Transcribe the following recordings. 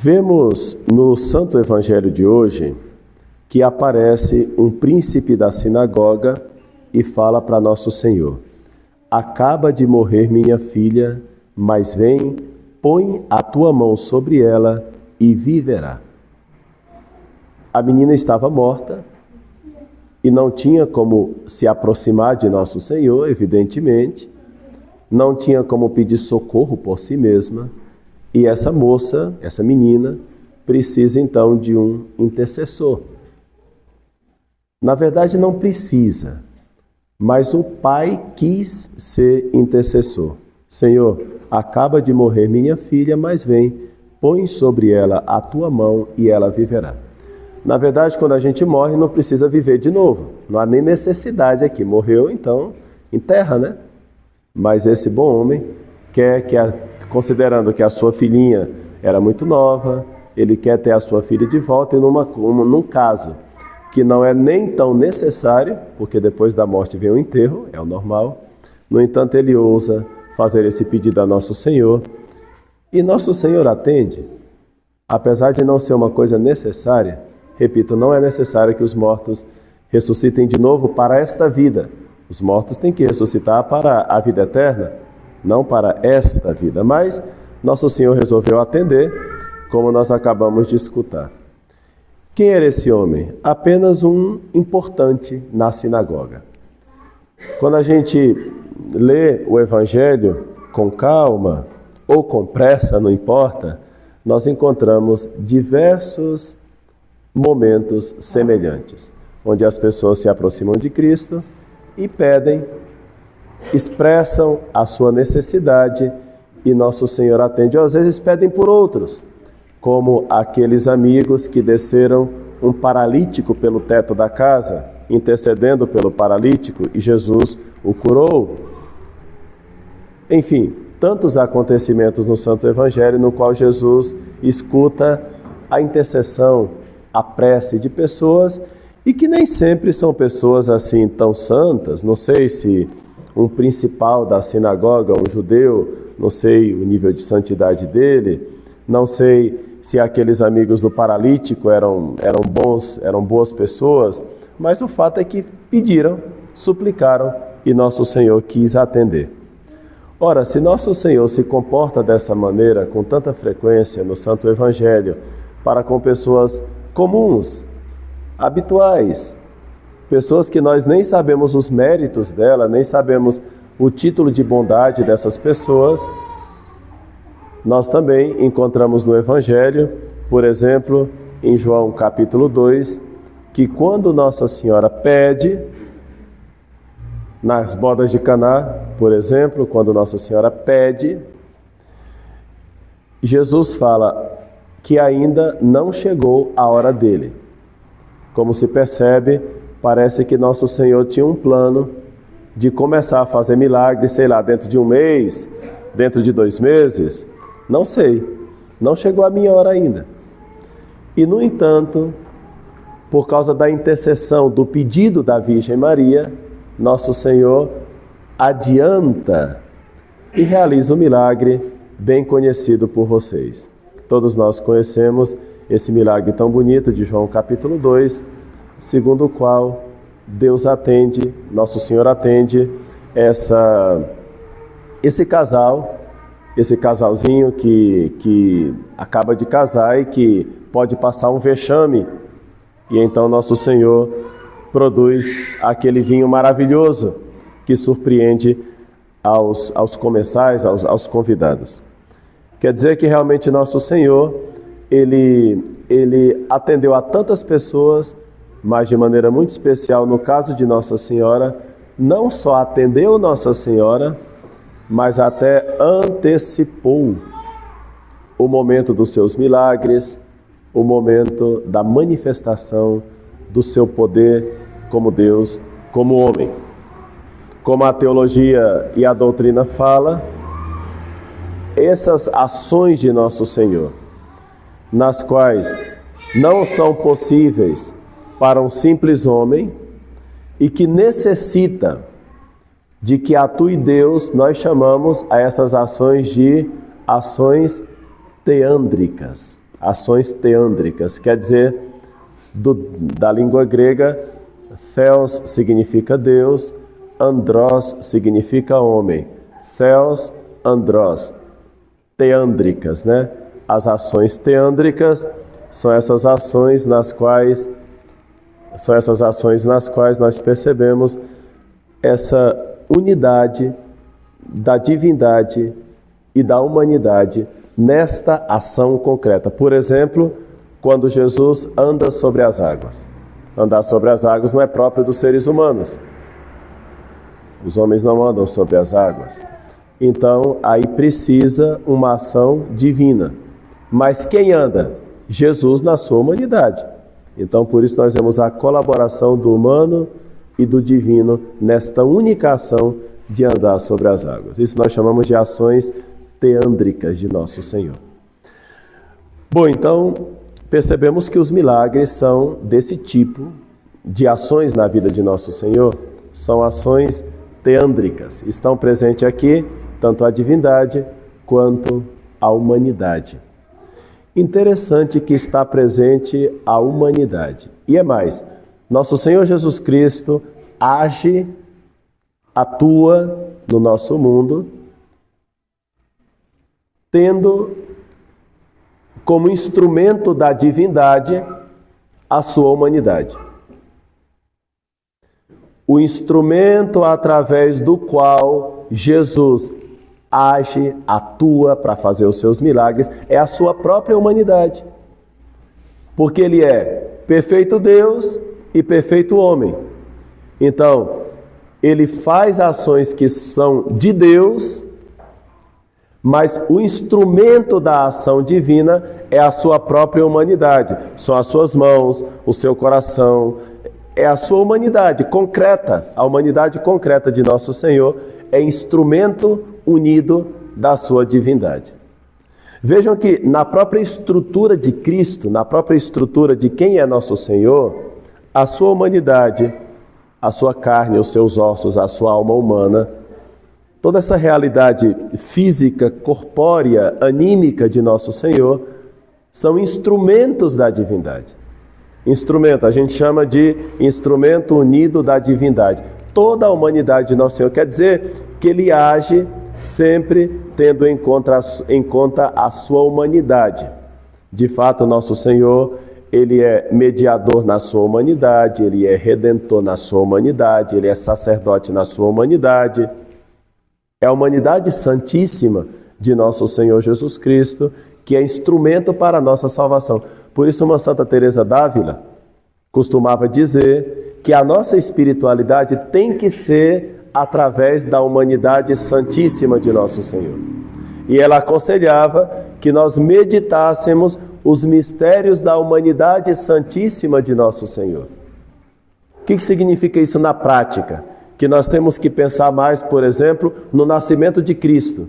Vemos no Santo Evangelho de hoje que aparece um príncipe da sinagoga e fala para nosso Senhor: acaba de morrer minha filha, mas vem, põe a tua mão sobre ela e viverá. A menina estava morta e não tinha como se aproximar de nosso Senhor, evidentemente, não tinha como pedir socorro por si mesma. E essa moça, essa menina, precisa então de um intercessor. Na verdade, não precisa, mas o pai quis ser intercessor. Senhor, acaba de morrer minha filha, mas vem, põe sobre ela a tua mão e ela viverá. Na verdade, quando a gente morre, não precisa viver de novo. Não há nem necessidade aqui. Morreu, então, enterra, né? Mas esse bom homem quer que considerando que a sua filhinha era muito nova, ele quer ter a sua filha de volta e num caso que não é nem tão necessário, porque depois da morte vem o enterro, é o normal. No entanto, ele ousa fazer esse pedido a nosso Senhor e nosso Senhor atende. Apesar de não ser uma coisa necessária, repito, não é necessário que os mortos ressuscitem de novo para esta vida. Os mortos têm que ressuscitar para a vida eterna, não para esta vida. Mas nosso Senhor resolveu atender, como nós acabamos de escutar. Quem era esse homem? Apenas um importante na sinagoga. Quando a gente lê o Evangelho com calma ou com pressa, não importa, nós encontramos diversos momentos semelhantes, onde as pessoas se aproximam de Cristo e pedem, expressam a sua necessidade e nosso Senhor atende. Ou às vezes pedem por outros, como aqueles amigos que desceram um paralítico pelo teto da casa, intercedendo pelo paralítico, e Jesus o curou. Enfim, tantos acontecimentos no Santo Evangelho no qual Jesus escuta a intercessão, a prece de pessoas, e que nem sempre são pessoas assim tão santas. Não sei se um principal da sinagoga, um judeu, não sei o nível de santidade dele, não sei se aqueles amigos do paralítico eram boas pessoas, mas o fato é que pediram, suplicaram e nosso Senhor quis atender. Ora, se nosso Senhor se comporta dessa maneira com tanta frequência no Santo Evangelho para com pessoas comuns, habituais, pessoas que nós nem sabemos os méritos dela, nem sabemos o título de bondade dessas pessoas, nós também encontramos no Evangelho, por exemplo, em João capítulo 2, que quando Nossa Senhora pede, nas bodas de Caná, por exemplo, quando Nossa Senhora pede, Jesus fala que ainda não chegou a hora dele. Como se percebe, parece que nosso Senhor tinha um plano de começar a fazer milagres, sei lá, dentro de um mês, dentro de 2 meses, não sei, não chegou a minha hora ainda. E, no entanto, por causa da intercessão, do pedido da Virgem Maria, nosso Senhor adianta e realiza um milagre bem conhecido por vocês. Todos nós conhecemos esse milagre tão bonito de João capítulo 2, segundo o qual Deus atende, nosso Senhor atende esse casalzinho que acaba de casar e que pode passar um vexame. E então nosso Senhor produz aquele vinho maravilhoso que surpreende aos comensais, aos convidados. Quer dizer que realmente nosso Senhor, ele atendeu a tantas pessoas, mas de maneira muito especial, no caso de Nossa Senhora, não só atendeu Nossa Senhora, mas até antecipou o momento dos seus milagres, o momento da manifestação do seu poder como Deus, como homem. Como a teologia e a doutrina fala, essas ações de nosso Senhor, nas quais não são possíveis para um simples homem e que necessita de que atue Deus, nós chamamos a essas ações de ações teândricas. ações teândricas, quer dizer, da língua grega, theos significa Deus, andros significa homem, theos, andros, teândricas, né? As ações teândricas são essas ações nas quais nós percebemos essa unidade da divindade e da humanidade nesta ação concreta. Por exemplo, quando Jesus anda sobre as águas. Andar sobre as águas não é próprio dos seres humanos. Os homens não andam sobre as águas. Então, aí precisa uma ação divina. Mas quem anda? Jesus na sua humanidade. Então, por isso nós vemos a colaboração do humano e do divino nesta única ação de andar sobre as águas. Isso nós chamamos de ações teândricas de nosso Senhor. Bom, então, percebemos que os milagres são desse tipo de ações na vida de nosso Senhor. São ações teândricas. Estão presentes aqui tanto a divindade quanto a humanidade. Interessante que está presente a humanidade. E é mais, nosso Senhor Jesus Cristo age, atua no nosso mundo, tendo como instrumento da divindade a sua humanidade. O instrumento através do qual Jesus age, atua para fazer os seus milagres, é a sua própria humanidade. Porque ele é perfeito Deus e perfeito homem. Então, ele faz ações que são de Deus, mas o instrumento da ação divina é a sua própria humanidade. São as suas mãos, o seu coração, é a sua humanidade concreta. A humanidade concreta de nosso Senhor é instrumento unido da sua divindade. Vejam que na própria estrutura de Cristo, na própria estrutura de quem é nosso Senhor, a sua humanidade, a sua carne, os seus ossos, a sua alma humana, toda essa realidade física, corpórea, anímica de nosso Senhor, são instrumentos da divindade. Instrumento, a gente chama de instrumento unido da divindade. Toda a humanidade de nosso Senhor, quer dizer que ele age sempre tendo em conta a sua humanidade. De fato, nosso Senhor, ele é mediador na sua humanidade, ele é redentor na sua humanidade, ele é sacerdote na sua humanidade. É a humanidade santíssima de nosso Senhor Jesus Cristo que é instrumento para a nossa salvação. Por isso, uma Santa Teresa d'Ávila costumava dizer que a nossa espiritualidade tem que ser através da humanidade santíssima de nosso Senhor. E ela aconselhava que nós meditássemos os mistérios da humanidade santíssima de nosso Senhor. O que significa isso na prática? Que nós temos que pensar mais, por exemplo, no nascimento de Cristo.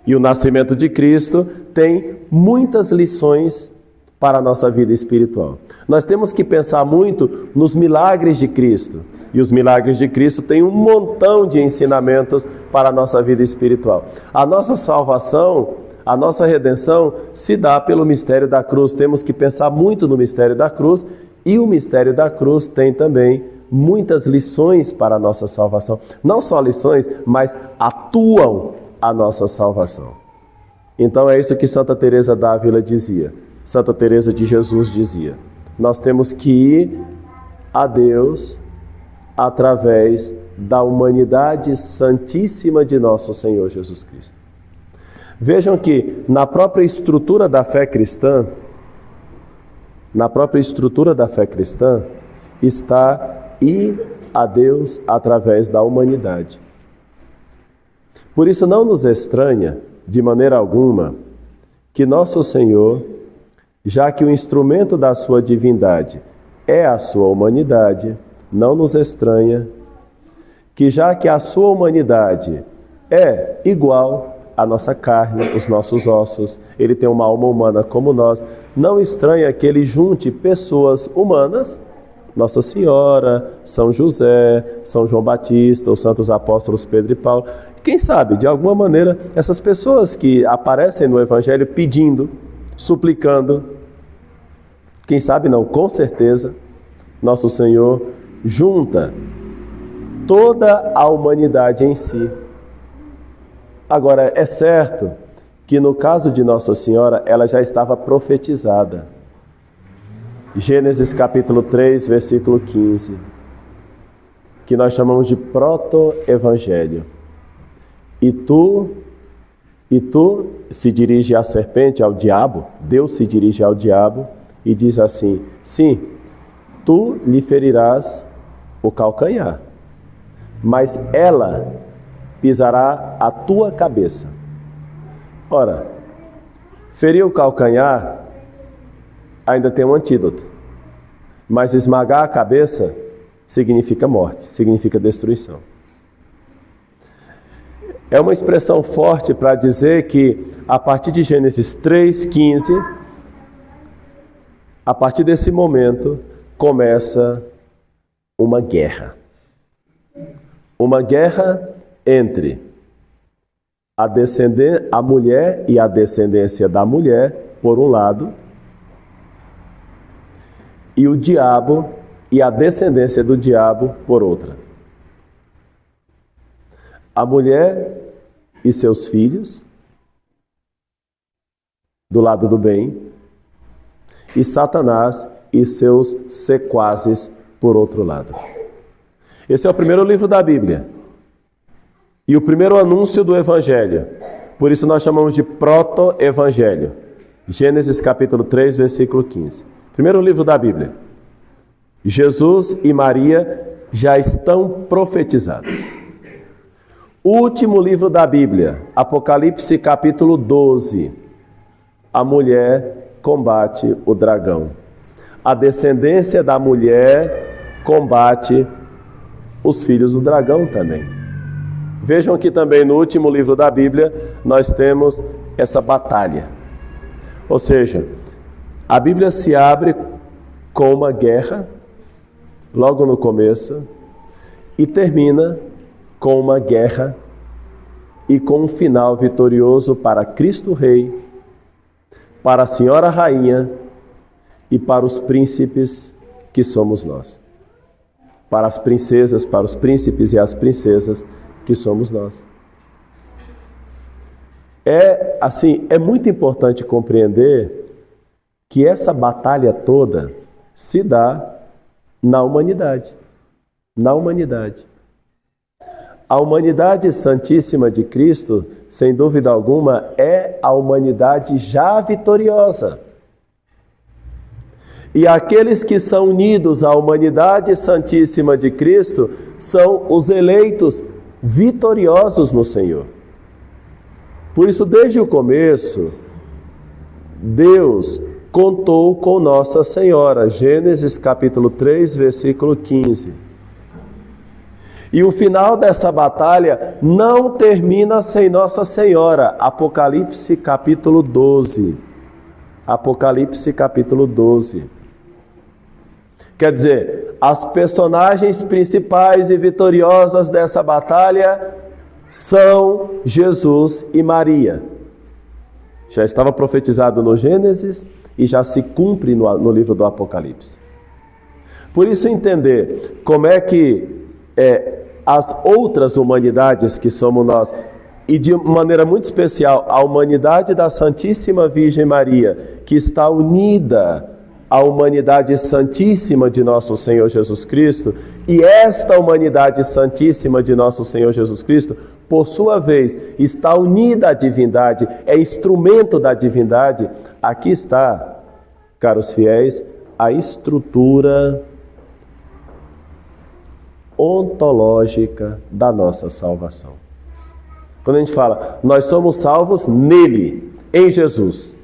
E o nascimento de Cristo tem muitas lições para a nossa vida espiritual. Nós temos que pensar muito nos milagres de Cristo. E os milagres de Cristo têm um montão de ensinamentos para a nossa vida espiritual. A nossa salvação, a nossa redenção se dá pelo mistério da cruz. Temos que pensar muito no mistério da cruz, e o mistério da cruz tem também muitas lições para a nossa salvação. Não só lições, mas atuam a nossa salvação. Então é isso que Santa Teresa d'Ávila dizia. Santa Teresa de Jesus dizia: nós temos que ir a Deus através da humanidade santíssima de nosso Senhor Jesus Cristo. Vejam que na própria estrutura da fé cristã, está ir a Deus através da humanidade. Por isso não nos estranha, de maneira alguma, que nosso Senhor, já que o instrumento da sua divindade é a sua humanidade, não nos estranha que, já que a sua humanidade é igual à nossa carne, os nossos ossos, ele tem uma alma humana como nós, não estranha que ele junte pessoas humanas, Nossa Senhora, São José, São João Batista, os santos apóstolos Pedro e Paulo. Quem sabe, de alguma maneira, essas pessoas que aparecem no Evangelho pedindo, suplicando, Quem sabe não, com certeza, nosso Senhor junta toda a humanidade em si. Agora, é certo que no caso de Nossa Senhora, ela já estava profetizada. Gênesis capítulo 3, versículo 15, que nós chamamos de proto-evangelho. E tu se dirige à serpente, ao diabo, Deus se dirige ao diabo e diz assim: sim, tu lhe ferirás o calcanhar, mas ela pisará a tua cabeça. Ora, ferir o calcanhar ainda tem um antídoto, mas esmagar a cabeça significa morte, significa destruição. É uma expressão forte para dizer que a partir de Gênesis 3:15, a partir desse momento, começa uma guerra. Uma guerra entre a mulher e a descendência da mulher, por um lado, e o diabo e a descendência do diabo, por outra. A mulher e seus filhos, do lado do bem, e Satanás e seus sequazes, por outro lado. Esse é o primeiro livro da Bíblia e o primeiro anúncio do Evangelho. Por isso nós chamamos de proto-evangelho. Gênesis capítulo 3, versículo 15. Primeiro livro da Bíblia. Jesus e Maria já estão profetizados. Último livro da Bíblia, Apocalipse capítulo 12. A mulher combate o dragão. A descendência da mulher combate os filhos do dragão também. Vejam que também no último livro da Bíblia nós temos essa batalha. Ou seja, a Bíblia se abre com uma guerra, logo no começo, e termina com uma guerra e com um final vitorioso para Cristo Rei, para a Senhora Rainha e para os príncipes que somos nós. Para as princesas, para os príncipes e as princesas que somos nós. É muito importante compreender que essa batalha toda se dá na humanidade. Na humanidade. A humanidade santíssima de Cristo, sem dúvida alguma, é a humanidade já vitoriosa. E aqueles que são unidos à humanidade santíssima de Cristo são os eleitos vitoriosos no Senhor. Por isso, desde o começo, Deus contou com Nossa Senhora. Gênesis capítulo 3, versículo 15. E o final dessa batalha não termina sem Nossa Senhora. Apocalipse capítulo 12. Apocalipse capítulo 12. Quer dizer, as personagens principais e vitoriosas dessa batalha são Jesus e Maria. Já estava profetizado no Gênesis e já se cumpre no livro do Apocalipse. Por isso, entender como é que as outras humanidades que somos nós, e de maneira muito especial a humanidade da Santíssima Virgem Maria, que está unida à humanidade santíssima de nosso Senhor Jesus Cristo, e esta humanidade santíssima de nosso Senhor Jesus Cristo, por sua vez, está unida à divindade, é instrumento da divindade. Aqui está, caros fiéis, a estrutura ontológica da nossa salvação. Quando a gente fala, nós somos salvos nele, em Jesus,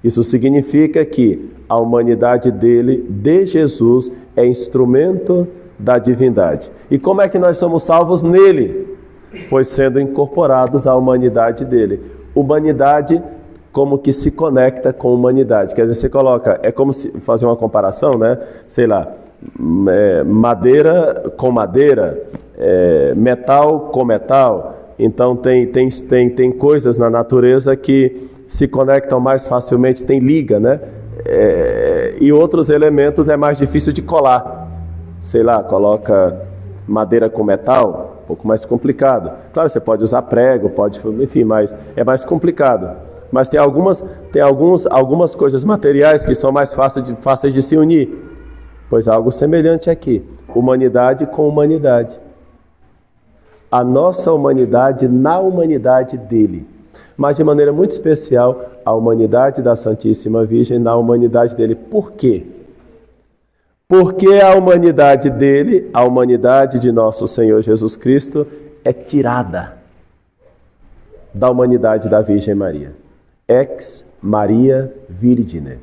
isso significa que a humanidade dele, de Jesus, é instrumento da divindade. E como é que nós somos salvos nele? Pois sendo incorporados à humanidade dele. Humanidade como que se conecta com humanidade. Quer dizer, você coloca, é como se fazer uma comparação, né? Sei lá, madeira com madeira, metal com metal. Então tem coisas na natureza que se conectam mais facilmente, tem liga, né? e outros elementos é mais difícil de colar. Sei lá, coloca madeira com metal, um pouco mais complicado. Claro, você pode usar prego, enfim, mas é mais complicado. Mas tem algumas coisas materiais que são mais fáceis de se unir. Pois algo semelhante aqui, humanidade com humanidade. A nossa humanidade na humanidade dele. Mas de maneira muito especial, a humanidade da Santíssima Virgem na humanidade dele. Por quê? Porque a humanidade dele, a humanidade de nosso Senhor Jesus Cristo, é tirada da humanidade da Virgem Maria. Ex Maria Virgine.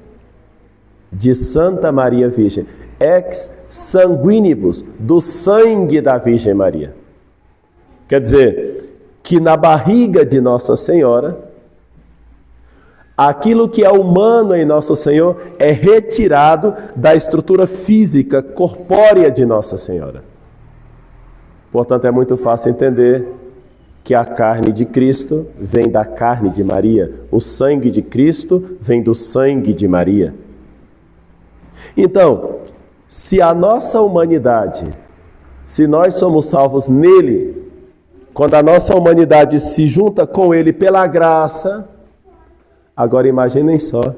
De Santa Maria Virgem. Ex sanguinibus, do sangue da Virgem Maria. Quer dizer, que na barriga de Nossa Senhora, aquilo que é humano em Nosso Senhor é retirado da estrutura física, corpórea de Nossa Senhora. Portanto, é muito fácil entender que a carne de Cristo vem da carne de Maria, o sangue de Cristo vem do sangue de Maria. Então, se a nossa humanidade, se nós somos salvos nele, quando a nossa humanidade se junta com ele pela graça, agora imaginem só,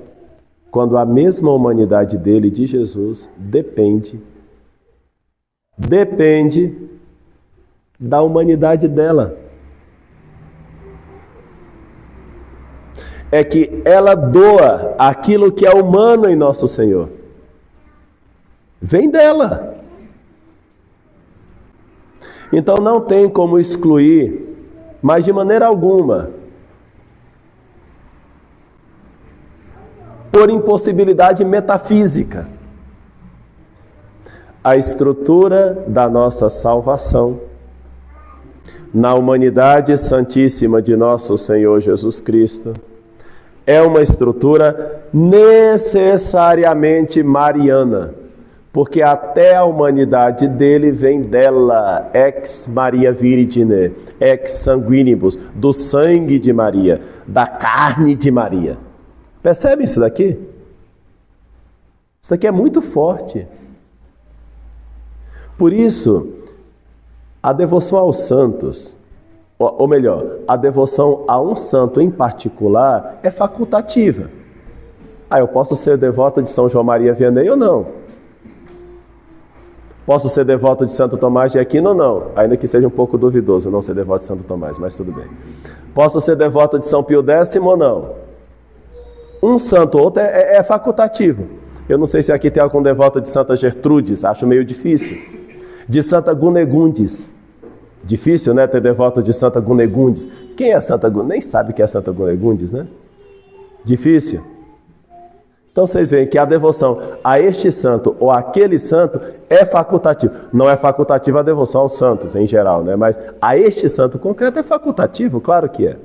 quando a mesma humanidade dele, de Jesus, depende da humanidade dela. É que ela doa aquilo que é humano em nosso Senhor. Vem dela. Então não tem como excluir, mas de maneira alguma, por impossibilidade metafísica, a estrutura da nossa salvação na humanidade santíssima de nosso Senhor Jesus Cristo é uma estrutura necessariamente mariana, porque até a humanidade dele vem dela, ex Maria Virgine, ex sanguinibus, do sangue de Maria, da carne de Maria. Percebe isso daqui? Isso daqui é muito forte. Por isso, a devoção aos santos, ou melhor, a devoção a um santo em particular é facultativa. Eu posso ser devoto de São João Maria Vianney ou não? Posso ser devoto de Santo Tomás de Aquino ou não? Ainda que seja um pouco duvidoso não ser devoto de Santo Tomás, mas tudo bem. Posso ser devoto de São Pio X ou não? Um santo ou outro é facultativo. Eu não sei se aqui tem algum devoto de Santa Gertrudes, acho meio difícil. De Santa Gunegundes. Difícil, né, ter devoto de Santa Gunegundes. Quem é Santa Gunegundes? Nem sabe quem é Santa Gunegundes, né? Difícil. Então vocês veem que a devoção a este santo ou aquele santo é facultativo. Não é facultativa a devoção aos santos em geral, né? Mas a este santo concreto é facultativo, claro que é.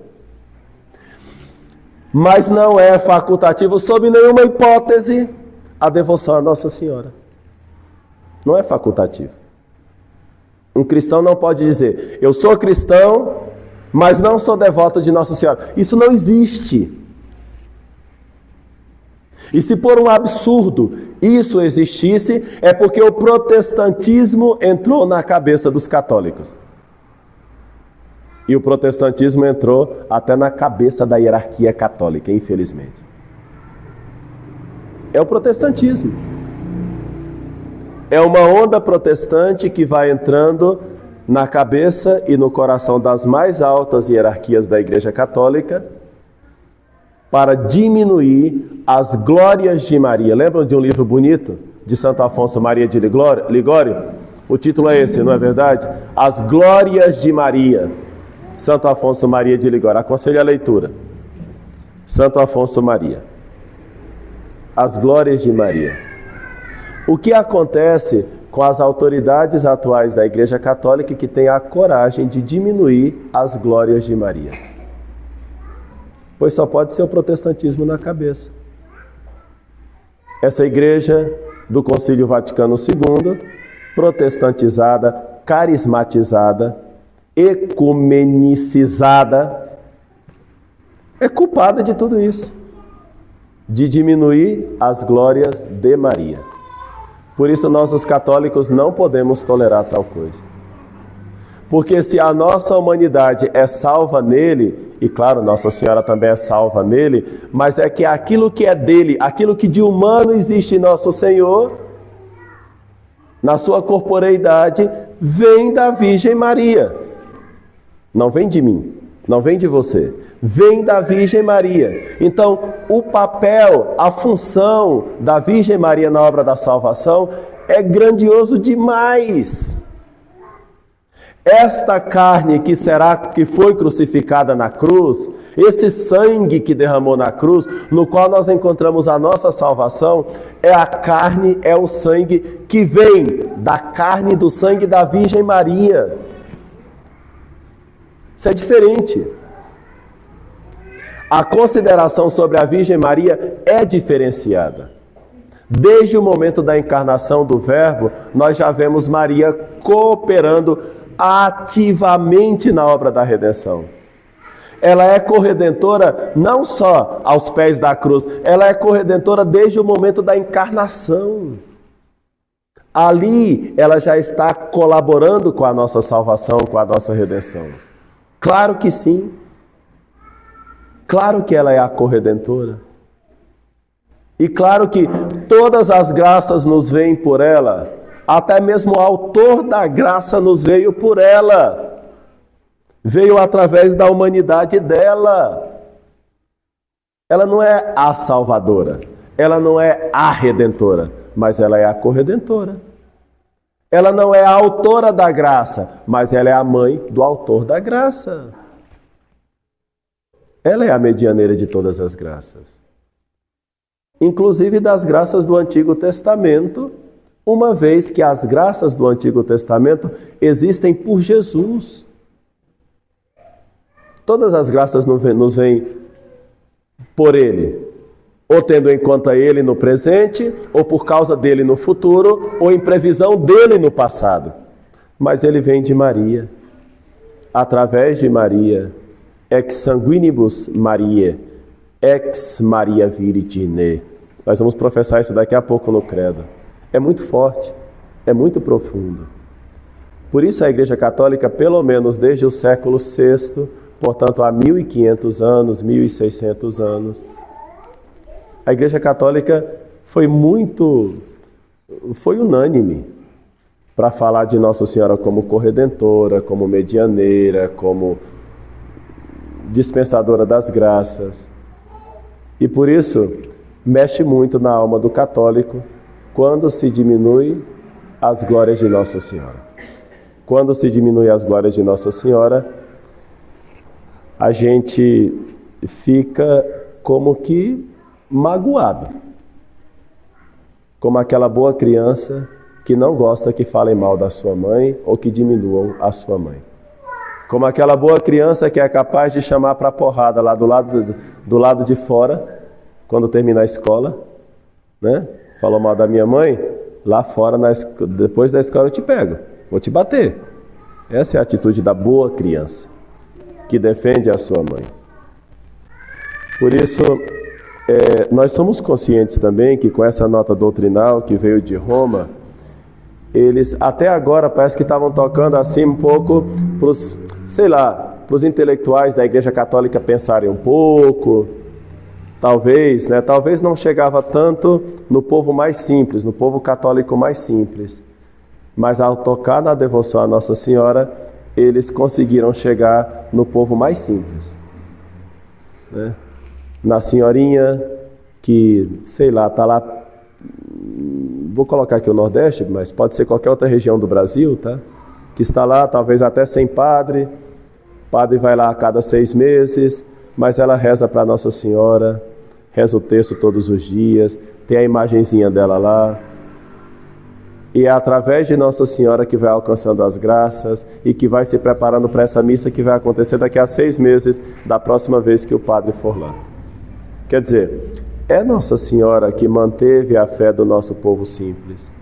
Mas não é facultativo sob nenhuma hipótese a devoção a Nossa Senhora. Não é facultativo. Um cristão não pode dizer, eu sou cristão, mas não sou devoto de Nossa Senhora. Isso não existe. E se por um absurdo isso existisse, é porque o protestantismo entrou na cabeça dos católicos. E o protestantismo entrou até na cabeça da hierarquia católica, infelizmente. É o protestantismo. É uma onda protestante que vai entrando na cabeça e no coração das mais altas hierarquias da Igreja Católica para diminuir as glórias de Maria. Lembram de um livro bonito de Santo Afonso Maria de Ligório? O título é esse, não é verdade? As Glórias de Maria. Santo Afonso Maria de Ligório. Aconselho a leitura. Santo Afonso Maria. As Glórias de Maria. O que acontece com as autoridades atuais da Igreja Católica que têm a coragem de diminuir as glórias de Maria? Pois só pode ser o protestantismo na cabeça. Essa igreja do Concílio Vaticano II, protestantizada, carismatizada, ecumenicizada, é culpada de tudo isso. de diminuir as glórias de Maria. Por isso nós, os católicos, não podemos tolerar tal coisa. Porque se a nossa humanidade é salva nele, e claro, Nossa Senhora também é salva nele, mas é que aquilo que é dele, aquilo que de humano existe em Nosso Senhor, na sua corporeidade, vem da Virgem Maria. Não vem de mim, não vem de você, vem da Virgem Maria. Então, o papel, a função da Virgem Maria na obra da salvação é grandioso demais. Esta carne que foi crucificada na cruz, esse sangue que derramou na cruz, no qual nós encontramos a nossa salvação, é a carne, é o sangue que vem da carne e do sangue da Virgem Maria. Isso é diferente. A consideração sobre a Virgem Maria é diferenciada. Desde o momento da encarnação do Verbo, nós já vemos Maria cooperando ativamente na obra da redenção. Ela é corredentora não só aos pés da cruz, ela é corredentora desde o momento da encarnação. Ali ela já está colaborando com a nossa salvação, com a nossa redenção. Claro que sim. Claro que ela é a corredentora. E claro que todas as graças nos vêm por ela. Até mesmo o autor da graça nos veio por ela. Veio através da humanidade dela. Ela não é a salvadora. Ela não é a redentora. Mas ela é a corredentora. Ela não é a autora da graça. Mas ela é a mãe do autor da graça. Ela é a medianeira de todas as graças. Inclusive das graças do Antigo Testamento, uma vez que as graças do Antigo Testamento existem por Jesus. Todas as graças nos vêm por Ele, ou tendo em conta Ele no presente, ou por causa dele no futuro, ou em previsão dele no passado. Mas Ele vem de Maria, através de Maria, ex sanguinibus Mariae, ex Maria Virgine. Nós vamos professar isso daqui a pouco no credo. É muito forte, é muito profundo. Por isso a Igreja Católica, pelo menos desde o século VI, portanto há 1500 anos, 1600 anos, a Igreja Católica foi unânime para falar de Nossa Senhora como corredentora, como medianeira, como dispensadora das graças. E por isso mexe muito na alma do católico quando se diminui as glórias de Nossa Senhora. Quando se diminui as glórias de Nossa Senhora, a gente fica como que magoado. Como aquela boa criança que não gosta que falem mal da sua mãe ou que diminuam a sua mãe. Como aquela boa criança que é capaz de chamar para a porrada lá do lado de fora, quando terminar a escola, né? Falou mal da minha mãe, lá fora, depois da escola eu te pego, vou te bater. Essa é a atitude da boa criança, que defende a sua mãe. Por isso, nós somos conscientes também que com essa nota doutrinal que veio de Roma, eles até agora parece que estavam tocando assim um pouco para os intelectuais da Igreja Católica pensarem um pouco. Talvez não chegava tanto no povo mais simples, no povo católico mais simples. Mas ao tocar na devoção à Nossa Senhora, eles conseguiram chegar no povo mais simples. Né? Na senhorinha que, está lá, vou colocar aqui o Nordeste, mas pode ser qualquer outra região do Brasil, tá? Que está lá, talvez até sem padre. O padre vai lá a cada 6 meses, mas ela reza para Nossa Senhora, reza o texto todos os dias, tem a imagenzinha dela lá. E é através de Nossa Senhora que vai alcançando as graças e que vai se preparando para essa missa que vai acontecer daqui a 6 meses, da próxima vez que o padre for lá. Quer dizer, é Nossa Senhora que manteve a fé do nosso povo simples.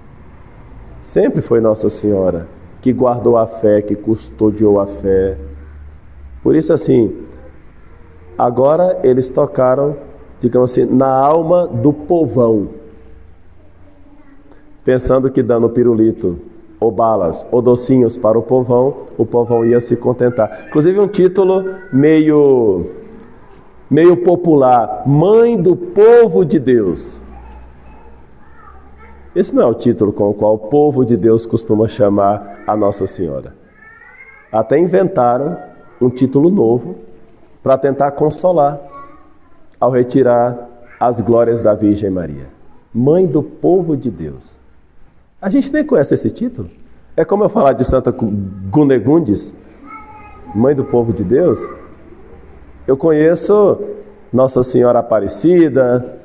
Sempre foi Nossa Senhora que guardou a fé, que custodiou a fé. Por isso, assim, agora eles tocaram digamos assim, na alma do povão, pensando que dando pirulito, ou balas, ou docinhos para o povão ia se contentar. Inclusive um título meio popular, Mãe do Povo de Deus. Esse não é o título com o qual o povo de Deus costuma chamar a Nossa Senhora. Até inventaram um título novo para tentar consolar ao retirar as glórias da Virgem Maria. Mãe do Povo de Deus. A gente nem conhece esse título. É como eu falar de Santa Gunegundes, Mãe do Povo de Deus. Eu conheço Nossa Senhora Aparecida,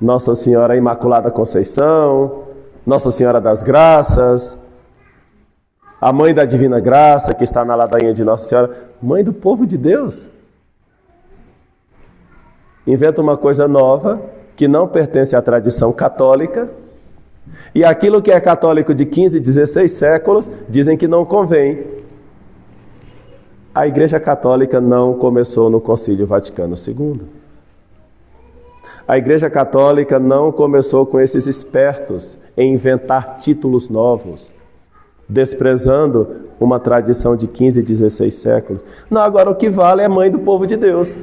Nossa Senhora Imaculada Conceição, Nossa Senhora das Graças, a Mãe da Divina Graça, que está na ladainha de Nossa Senhora. Mãe do Povo de Deus. Inventa uma coisa nova, que não pertence à tradição católica, e aquilo que é católico de 15, 16 séculos, dizem que não convém. A Igreja Católica não começou no Concílio Vaticano II. A Igreja Católica não começou com esses espertos em inventar títulos novos, desprezando uma tradição de 15, 16 séculos. Não, agora o que vale é Mãe do Povo de Deus.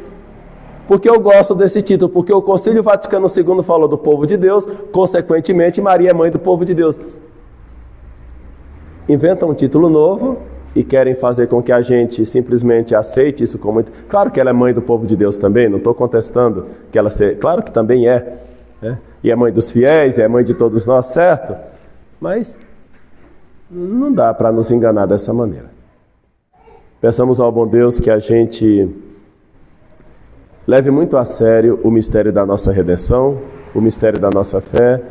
Porque eu gosto desse título, porque o Concílio Vaticano II falou do povo de Deus, consequentemente Maria é Mãe do Povo de Deus. Inventam um título novo e querem fazer com que a gente simplesmente aceite isso como... Claro que ela é Mãe do Povo de Deus também, não estou contestando que ela seja... Claro que também é, né? E é Mãe dos fiéis, é Mãe de todos nós, certo? Mas não dá para nos enganar dessa maneira. Peçamos ao bom Deus que a gente leve muito a sério o mistério da nossa redenção, o mistério da nossa fé,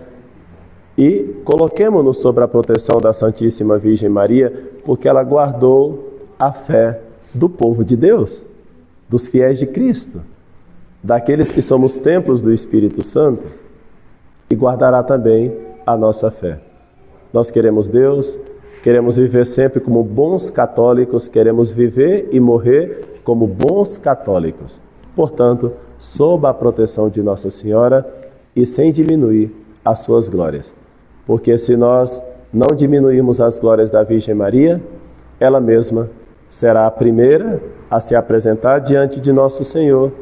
e coloquemo-nos sob a proteção da Santíssima Virgem Maria, porque ela guardou a fé do povo de Deus, dos fiéis de Cristo, daqueles que somos templos do Espírito Santo, e guardará também a nossa fé. Nós queremos Deus, queremos viver sempre como bons católicos, queremos viver e morrer como bons católicos. Portanto, sob a proteção de Nossa Senhora e sem diminuir as suas glórias. Porque se nós não diminuirmos as glórias da Virgem Maria, ela mesma será a primeira a se apresentar diante de nosso Senhor.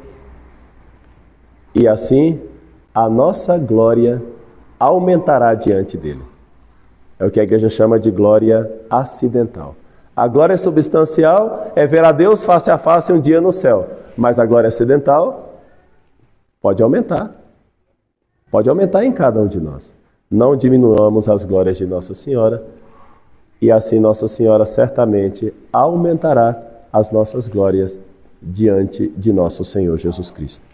E assim, a nossa glória aumentará diante dele. É o que a igreja chama de glória acidental. A glória substancial é ver a Deus face a face um dia no céu. Mas a glória acidental pode aumentar. Pode aumentar em cada um de nós. Não diminuamos as glórias de Nossa Senhora, e assim Nossa Senhora certamente aumentará as nossas glórias diante de nosso Senhor Jesus Cristo.